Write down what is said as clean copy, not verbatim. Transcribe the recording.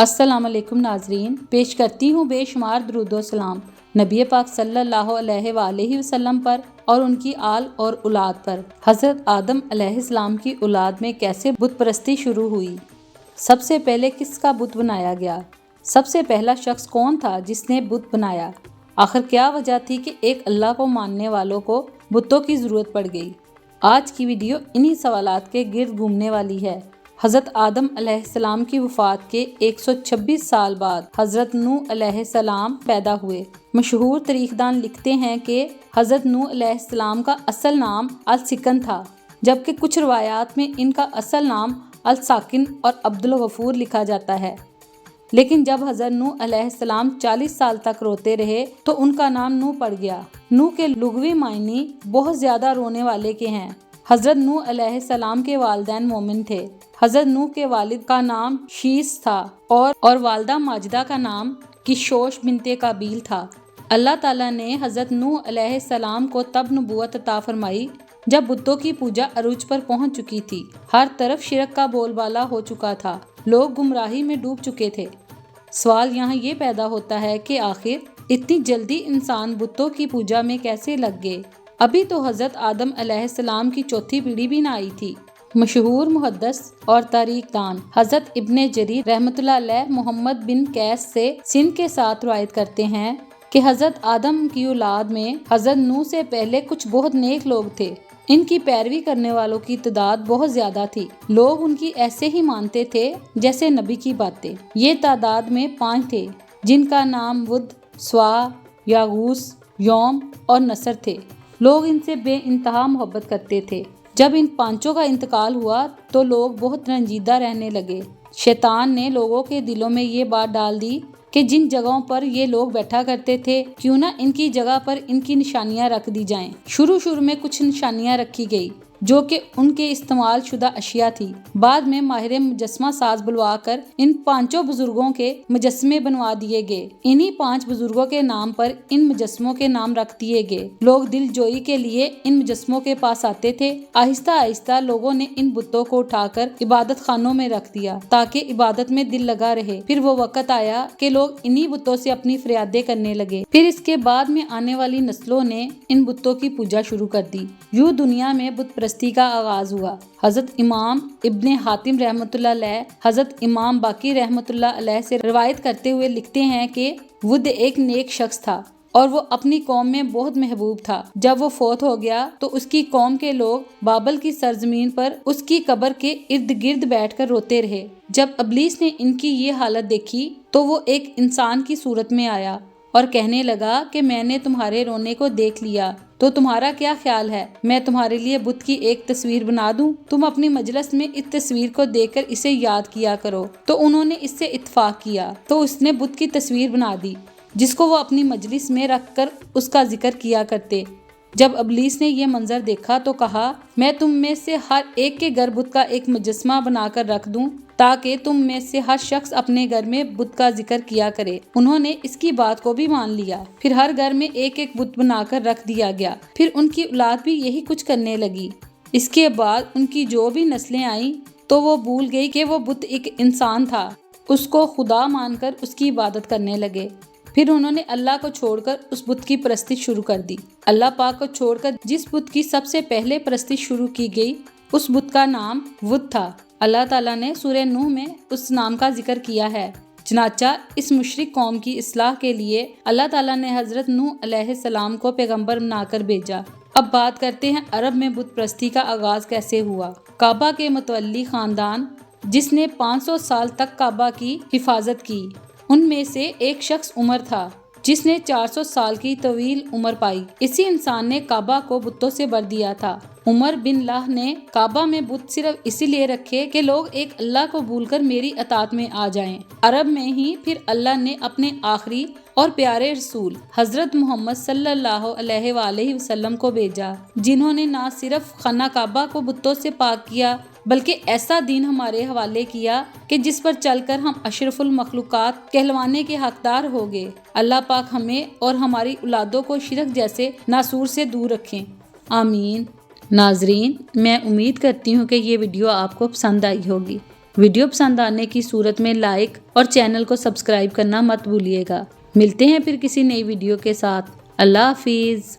السلام علیکم ناظرین، پیش کرتی ہوں بے شمار درود و سلام نبی پاک صلی اللہ علیہ وآلہ وسلم پر اور ان کی آل اور اولاد پر۔ حضرت آدم علیہ السلام کی اولاد میں کیسے بت پرستی شروع ہوئی؟ سب سے پہلے کس کا بت بنایا گیا؟ سب سے پہلا شخص کون تھا جس نے بت بنایا؟ آخر کیا وجہ تھی کہ ایک اللہ کو ماننے والوں کو بتوں کی ضرورت پڑ گئی؟ آج کی ویڈیو انہی سوالات کے گرد گھومنے والی ہے۔ حضرت آدم علیہ السلام کی وفات کے 126 سال بعد حضرت نوح علیہ السلام پیدا ہوئے۔ مشہور تاریخ دان لکھتے ہیں کہ حضرت نوح علیہ السلام کا اصل نام السکن تھا، جبکہ کچھ روایات میں ان کا اصل نام الساکن اور عبدالغفور لکھا جاتا ہے۔ لیکن جب حضرت نوح علیہ السلام 40 سال تک روتے رہے تو ان کا نام نوح پڑ گیا۔ نوح کے لغوی معنی بہت زیادہ رونے والے کے ہیں۔ حضرت نوح علیہ السلام کے والدین مومن تھے۔ حضرت نوح کے والد کا نام شیس تھا اور والدہ ماجدہ کا نام کشوش بنت قابیل تھا۔ اللہ تعالیٰ نے حضرت نوح علیہ السلام کو تب نبوت عطا فرمائی جب بتوں کی پوجا عروج پر پہنچ چکی تھی۔ ہر طرف شرک کا بول بالا ہو چکا تھا، لوگ گمراہی میں ڈوب چکے تھے۔ سوال یہاں یہ پیدا ہوتا ہے کہ آخر اتنی جلدی انسان بتوں کی پوجا میں کیسے لگ گئے؟ ابھی تو حضرت آدم علیہ السلام کی چوتھی پیڑھی بھی نہ آئی تھی۔ مشہور محدث اور تاریخ دان حضرت ابن جریر رحمۃ اللہ علیہ محمد بن قیس سے سند کے ساتھ روایت کرتے ہیں کہ حضرت آدم کی اولاد میں حضرت نوح سے پہلے کچھ بہت نیک لوگ تھے۔ ان کی پیروی کرنے والوں کی تعداد بہت زیادہ تھی۔ لوگ ان کی ایسے ہی مانتے تھے جیسے نبی کی باتیں۔ یہ تعداد میں 5 تھے جن کا نام ود، سوا، یاغوس، یوم اور نصر تھے۔ لوگ ان سے بے انتہا محبت کرتے تھے۔ جب ان 5 کا انتقال ہوا تو لوگ بہت رنجیدہ رہنے لگے۔ شیطان نے لوگوں کے دلوں میں یہ بات ڈال دی کہ جن جگہوں پر یہ لوگ بیٹھا کرتے تھے کیوں نہ ان کی جگہ پر ان کی نشانیاں رکھ دی جائیں۔ شروع میں کچھ نشانیاں رکھی گئی جو کہ ان کے استعمال شدہ اشیاء تھی۔ بعد میں ماہر مجسمہ ساز بلوا کر ان 5 بزرگوں کے مجسمے بنوا دیے گئے۔ انہی 5 بزرگوں کے نام پر ان مجسموں کے نام رکھ دیے گئے۔ لوگ دل جوئی کے لیے ان مجسموں کے پاس آتے تھے۔ آہستہ آہستہ لوگوں نے ان بتوں کو اٹھا کر عبادت خانوں میں رکھ دیا تاکہ عبادت میں دل لگا رہے۔ پھر وہ وقت آیا کہ لوگ انہی بتوں سے اپنی فریادیں کرنے لگے۔ پھر اس کے بعد میں آنے والی نسلوں نے ان بتوں کی پوجا شروع کر دی۔ یوں دنیا میں بت پرستی کا آغاز ہوا۔ حضرت امام ابن حاتم رحمۃ اللہ علیہ حضرت امام باقر رحمۃ اللہ علیہ سے روایت کرتے ہوئے لکھتے ہیں کہ ود ایک نیک شخص تھا اور وہ اپنی قوم میں بہت محبوب تھا۔ جب وہ فوت ہو گیا تو اس کی قوم کے لوگ بابل کی سرزمین پر اس کی قبر کے ارد گرد بیٹھ کر روتے رہے۔ جب ابلیس نے ان کی یہ حالت دیکھی تو وہ ایک انسان کی صورت میں آیا اور کہنے لگا کہ میں نے تمہارے رونے کو دیکھ لیا، تو تمہارا کیا خیال ہے میں تمہارے لیے بت کی ایک تصویر بنا دوں؟ تم اپنی مجلس میں اس تصویر کو دیکھ کر اسے یاد کیا کرو۔ تو انہوں نے اس سے اتفاق کیا تو اس نے بت کی تصویر بنا دی جس کو وہ اپنی مجلس میں رکھ کر اس کا ذکر کیا کرتے۔ جب ابلیس نے یہ منظر دیکھا تو کہا میں تم میں سے ہر ایک کے گھر بت کا ایک مجسمہ بنا کر رکھ دوں تاکہ تم میں سے ہر شخص اپنے گھر میں بت کا ذکر کیا کرے۔ انہوں نے اس کی بات کو بھی مان لیا۔ پھر ہر گھر میں ایک ایک بت بنا کر رکھ دیا گیا۔ پھر ان کی اولاد بھی یہی کچھ کرنے لگی۔ اس کے بعد ان کی جو بھی نسلیں آئیں تو وہ بھول گئی کہ وہ بت ایک انسان تھا، اس کو خدا مان کر اس کی عبادت کرنے لگے۔ پھر انہوں نے اللہ کو چھوڑ کر اس بت کی پرستی شروع کر دی۔ اللہ پاک کو چھوڑ کر جس بت کی سب سے پہلے پرستی شروع کی گئی اس بت کا نام ود تھا۔ اللہ تعالیٰ نے سورہ نوح میں اس نام کا ذکر کیا ہے۔ چنانچہ اس مشرک قوم کی اصلاح کے لیے اللہ تعالیٰ نے حضرت نوح علیہ السلام کو پیغمبر بنا کر بھیجا۔ اب بات کرتے ہیں عرب میں بت پرستی کا آغاز کیسے ہوا۔ کعبہ کے متولی خاندان جس نے 500 سال تک کعبہ کی حفاظت کی، ان میں سے ایک شخص عمر تھا جس نے 400 سال کی طویل عمر پائی۔ اسی انسان نے کعبہ کو بتوں سے بھر دیا تھا۔ عمر بن لاہ نے کعبہ میں بت صرف اسی لیے رکھے کہ لوگ ایک اللہ کو بھول کر میری اطاعت میں آ جائیں۔ عرب میں ہی پھر اللہ نے اپنے آخری اور پیارے رسول حضرت محمد صلی اللہ علیہ وآلہ وسلم کو بھیجا، جنہوں نے نہ صرف خانہ کعبہ کو بتوں سے پاک کیا بلکہ ایسا دین ہمارے حوالے کیا کہ جس پر چل کر ہم اشرف المخلوقات کہلوانے کے حقدار ہو گئے۔ اللہ پاک ہمیں اور ہماری اولادوں کو شرک جیسے ناسور سے دور رکھیں، آمین۔ ناظرین، میں امید کرتی ہوں کہ یہ ویڈیو آپ کو پسند آئی ہوگی۔ ویڈیو پسند آنے کی صورت میں لائک اور چینل کو سبسکرائب کرنا مت بھولیے گا۔ ملتے ہیں پھر کسی نئی ویڈیو کے ساتھ۔ اللہ حافظ۔